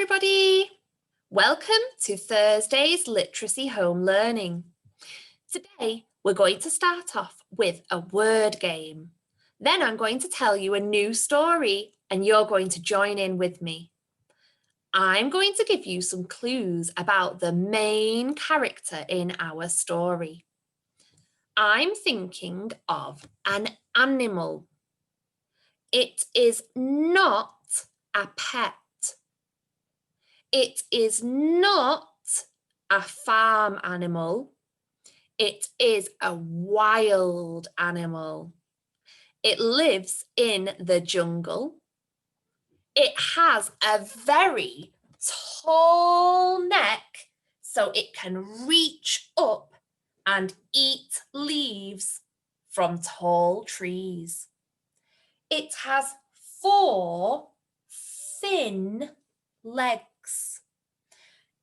everybody. Welcome to Thursday's Literacy Home Learning. Today, we're going to start off with a word game. Then I'm going to tell you a new story and you're going to join in with me. I'm going to give you some clues about the main character in our story. I'm thinking of an animal. It is not a pet. It is not a farm animal. It is a wild animal. It lives in the jungle. It has a very tall neck so it can reach up and eat leaves from tall trees. It has 4 thin legs.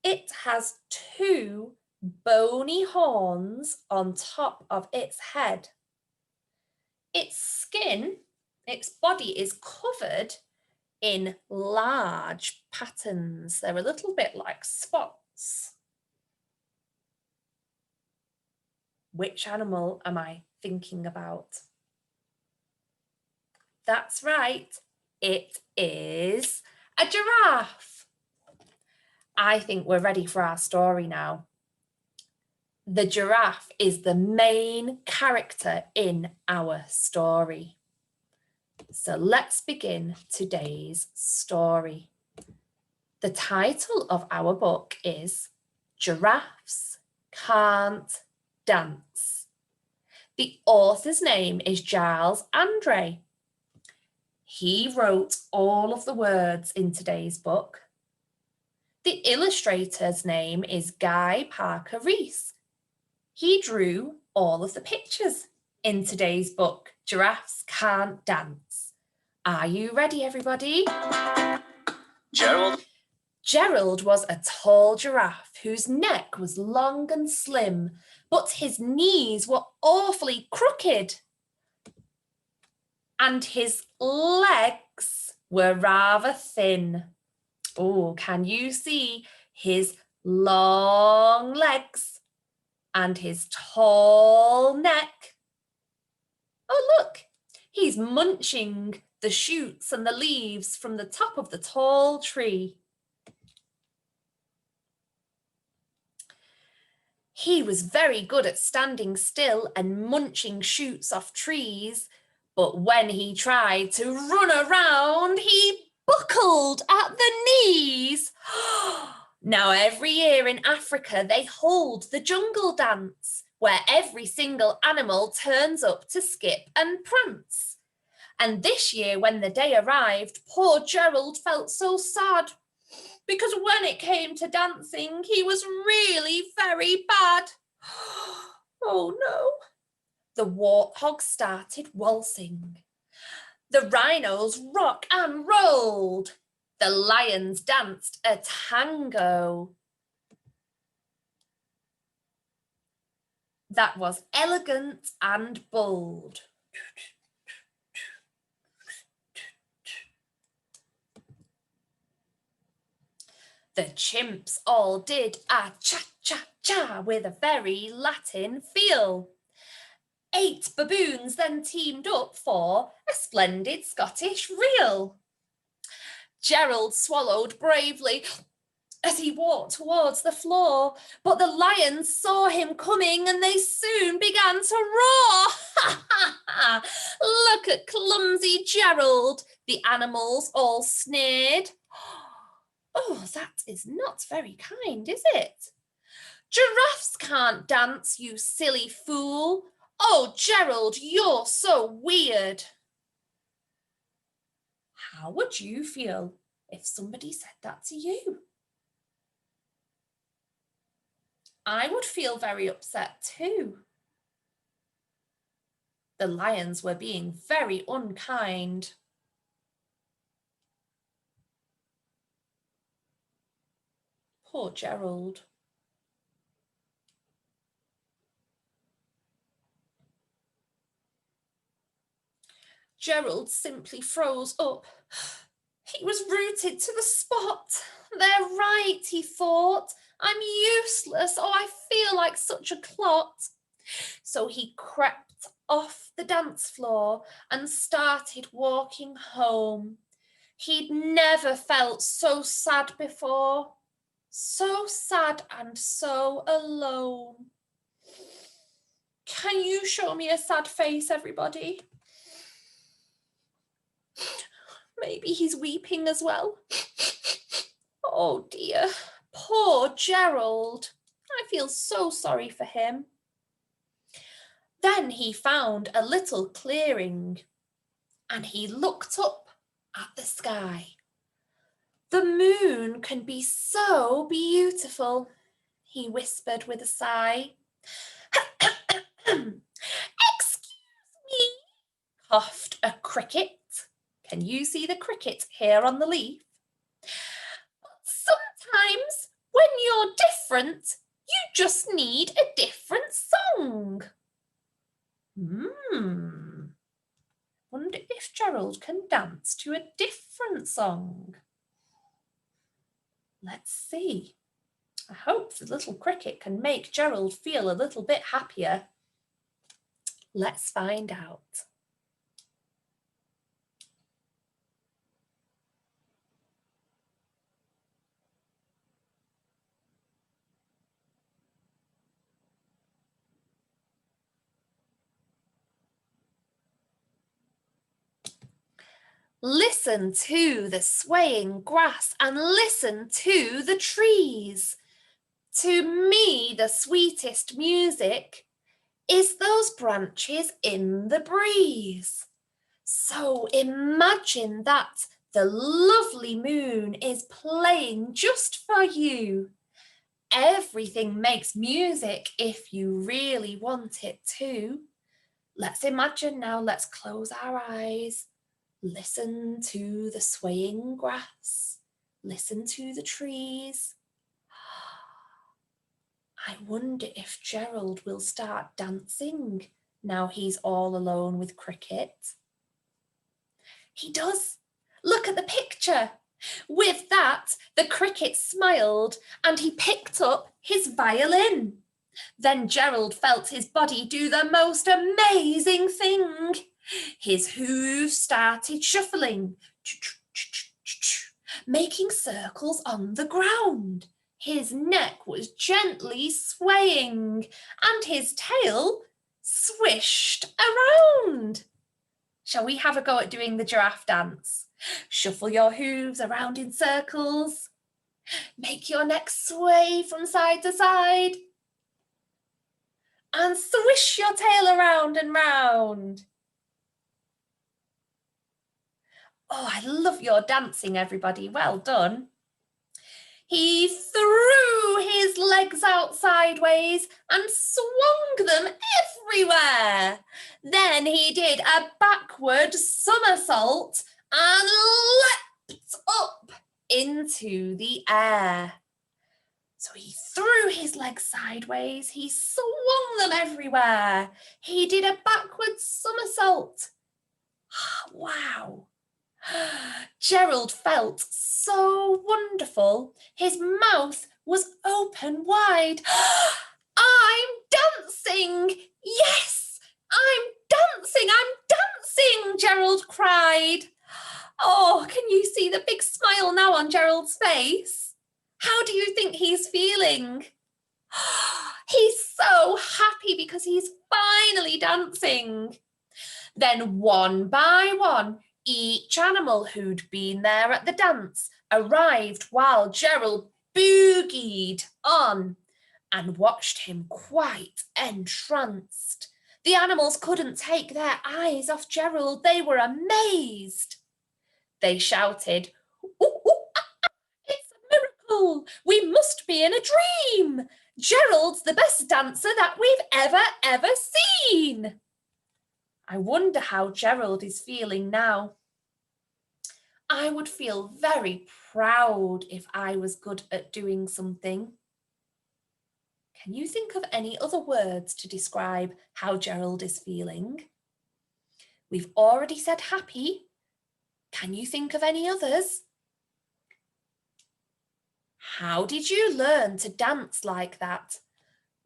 It has 2 bony horns on top of its head. Its skin, its body is covered in large patterns. They're a little bit like spots. Which animal am I thinking about? That's right, it is a giraffe. I think we're ready for our story now. The giraffe is the main character in our story. So let's begin today's story. The title of our book is Giraffes Can't Dance. The author's name is Giles Andre. He wrote all of the words in today's book. The illustrator's name is Guy Parker Rees. He drew all of the pictures in today's book, Giraffes Can't Dance. Are you ready, everybody? Gerald was a tall giraffe whose neck was long and slim, but his knees were awfully crooked. And his legs were rather thin. Oh, can you see his long legs and his tall neck? Oh, look, he's munching the shoots and the leaves from the top of the tall tree. He was very good at standing still and munching shoots off trees, but when he tried to run around, he buckled at the knees. Now, every year in Africa, they hold the jungle dance, where every single animal turns up to skip and prance. And this year, when the day arrived, poor Gerald felt so sad, because when it came to dancing, he was really very bad. Oh no. The warthog started waltzing. The rhinos rock and rolled. The lions danced a tango. That was elegant and bold. The chimps all did a cha-cha-cha with a very Latin feel. 8 baboons then teamed up for a splendid Scottish reel. Gerald swallowed bravely as he walked towards the floor, but the lions saw him coming and they soon began to roar. Ha ha ha! Look at clumsy Gerald, the animals all sneered. Oh, that is not very kind, is it? Giraffes can't dance, you silly fool. Oh, Gerald, you're so weird. How would you feel if somebody said that to you? I would feel very upset too. The lions were being very unkind. Poor Gerald. Gerald simply froze up. He was rooted to the spot. They're right, he thought. I'm useless. Oh, I feel like such a clot. So he crept off the dance floor and started walking home. He'd never felt so sad before. So sad and so alone. Can you show me a sad face, everybody? Maybe he's weeping as well. Oh dear, poor Gerald. I feel so sorry for him. Then he found a little clearing and he looked up at the sky. The moon can be so beautiful, he whispered with a sigh. Excuse me, puffed a cricket. Can you see the cricket here on the leaf? Sometimes when you're different, you just need a different song. Wonder if Gerald can dance to a different song. Let's see. I hope the little cricket can make Gerald feel a little bit happier. Let's find out. Listen to the swaying grass and listen to the trees. To me, the sweetest music is those branches in the breeze. So imagine that the lovely moon is playing just for you. Everything makes music if you really want it to. Let's imagine now, let's close our eyes. Listen to the swaying grass. Listen to the trees. I wonder if Gerald will start dancing now he's all alone with Cricket. He does. Look at the picture. With that, the Cricket smiled and he picked up his violin. Then Gerald felt his body do the most amazing thing. His hooves started shuffling, making circles on the ground. His neck was gently swaying and his tail swished around. Shall we have a go at doing the giraffe dance? Shuffle your hooves around in circles. Make your neck sway from side to side. And swish your tail around and round. Oh, I love your dancing, everybody. Well done. He threw his legs out sideways and swung them everywhere. Then he did a backward somersault and leapt up into the air. So he threw his legs sideways, he swung them everywhere. He did a backward somersault. Wow. Gerald felt so wonderful. His mouth was open wide. I'm dancing! Yes, I'm dancing! Gerald cried. Oh, can you see the big smile now on Gerald's face? How do you think he's feeling? He's so happy because he's finally dancing. Then one by one, each animal who'd been there at the dance arrived while Gerald boogied on and watched him quite entranced. The animals couldn't take their eyes off Gerald. They were amazed. They shouted, "Ooh, ooh, it's a miracle! We must be in a dream! Gerald's the best dancer that we've ever seen!" I wonder how Gerald is feeling now. I would feel very proud if I was good at doing something. Can you think of any other words to describe how Gerald is feeling? We've already said happy. Can you think of any others? How did you learn to dance like that?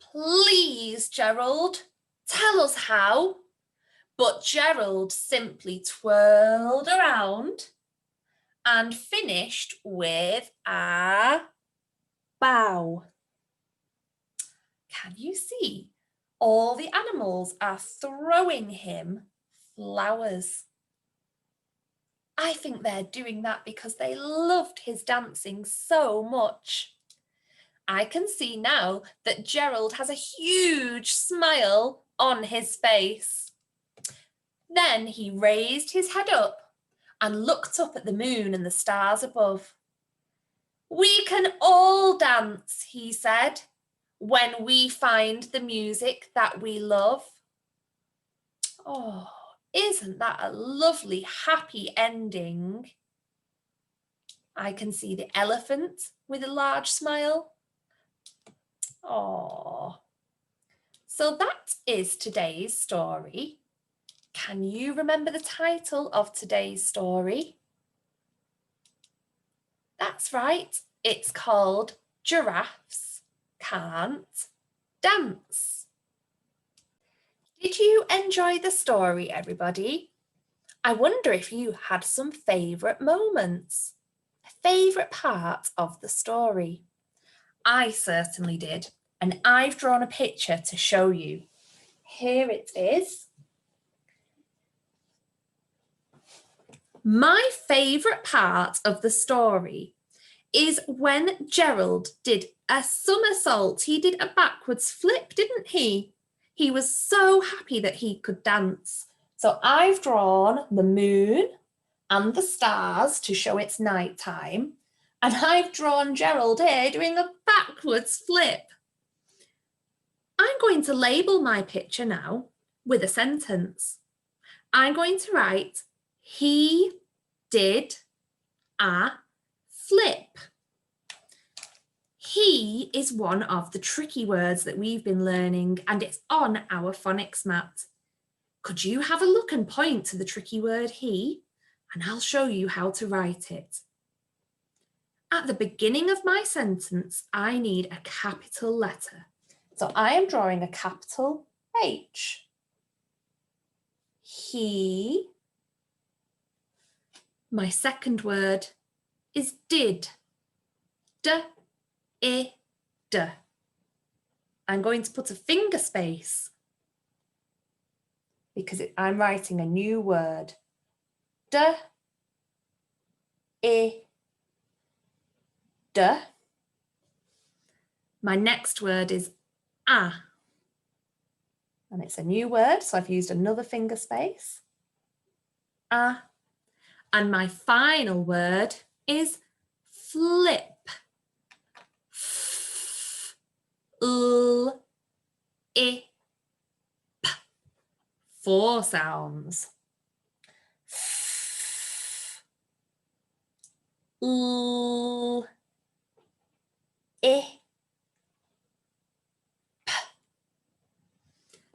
Please, Gerald, tell us how. But Gerald simply twirled around and finished with a bow. Can you see? All the animals are throwing him flowers. I think they're doing that because they loved his dancing so much. I can see now that Gerald has a huge smile on his face. Then he raised his head up and looked up at the moon and the stars above. We can all dance, he said, when we find the music that we love. Oh, isn't that a lovely, happy ending? I can see the elephant with a large smile. Oh, so that is today's story. Can you remember the title of today's story? That's right, it's called Giraffes Can't Dance. Did you enjoy the story, everybody? I wonder if you had some favourite moments, a favourite part of the story. I certainly did, and I've drawn a picture to show you. Here it is. My favourite part of the story is when Gerald did a somersault. He did a backwards flip, didn't he? He was so happy that he could dance. So I've drawn the moon and the stars to show it's night time. And I've drawn Gerald here doing a backwards flip. I'm going to label my picture now with a sentence. I'm going to write, he did a flip. He is one of the tricky words that we've been learning, and it's on our phonics mat. Could you have a look and point to the tricky word he, and I'll show you how to write it. At the beginning of my sentence, I need a capital letter. So I am drawing a capital H. He. My second word is did. D-I-D. I'm going to put a finger space because I'm writing a new word. D-I-D. My next word is a. And it's a new word, so I've used another finger space. A. And my final word is flip. F-L-I-P. 4 sounds. F-L-I-P.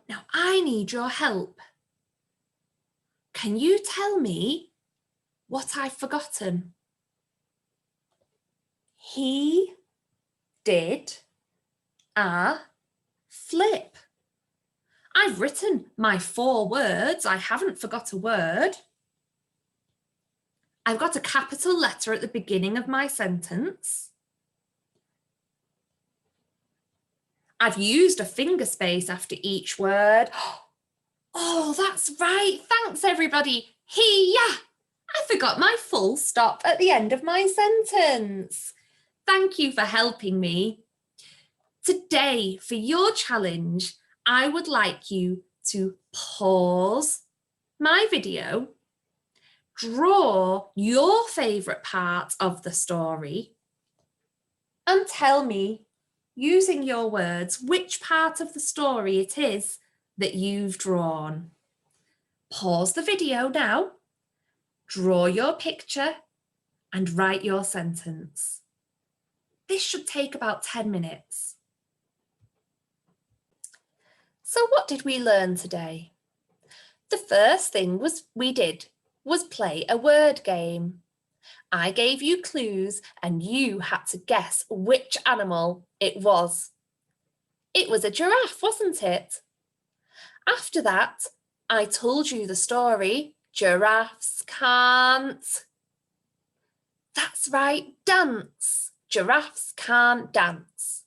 Now I need your help. Can you tell me what I've forgotten? He did a flip. I've written my 4 words. I haven't forgot a word. I've got a capital letter at the beginning of my sentence. I've used a finger space after each word. Oh, that's right. Thanks, everybody. He-ya. I forgot my full stop at the end of my sentence. Thank you for helping me. Today, for your challenge, I would like you to pause my video, draw your favourite part of the story, and tell me, using your words, which part of the story it is that you've drawn. Pause the video now, draw your picture, and write your sentence. This should take about 10 minutes. So what did we learn today? The first thing we did was play a word game. I gave you clues and you had to guess which animal it was. It was a giraffe, wasn't it? After that, I told you the story, Giraffes Can't. That's right, dance. Giraffes can't dance.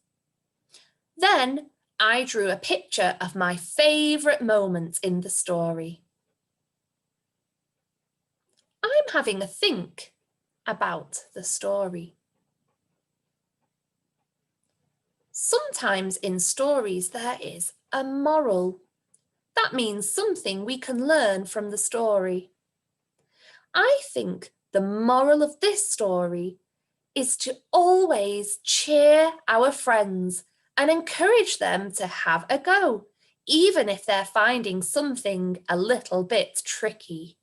Then I drew a picture of my favourite moments in the story. I'm having a think about the story. Sometimes in stories there is a moral. That means something we can learn from the story. I think the moral of this story is to always cheer our friends and encourage them to have a go, even if they're finding something a little bit tricky.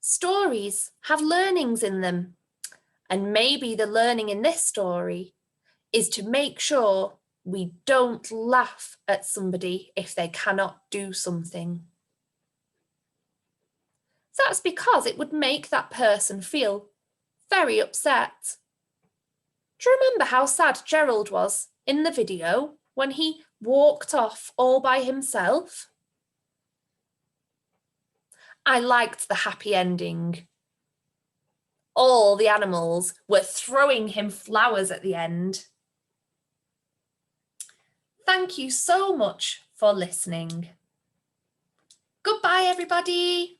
Stories have learnings in them, and maybe the learning in this story is to make sure we don't laugh at somebody if they cannot do something. That's because it would make that person feel very upset. Do you remember how sad Gerald was in the video when he walked off all by himself? I liked the happy ending. All the animals were throwing him flowers at the end. Thank you so much for listening. Goodbye, everybody.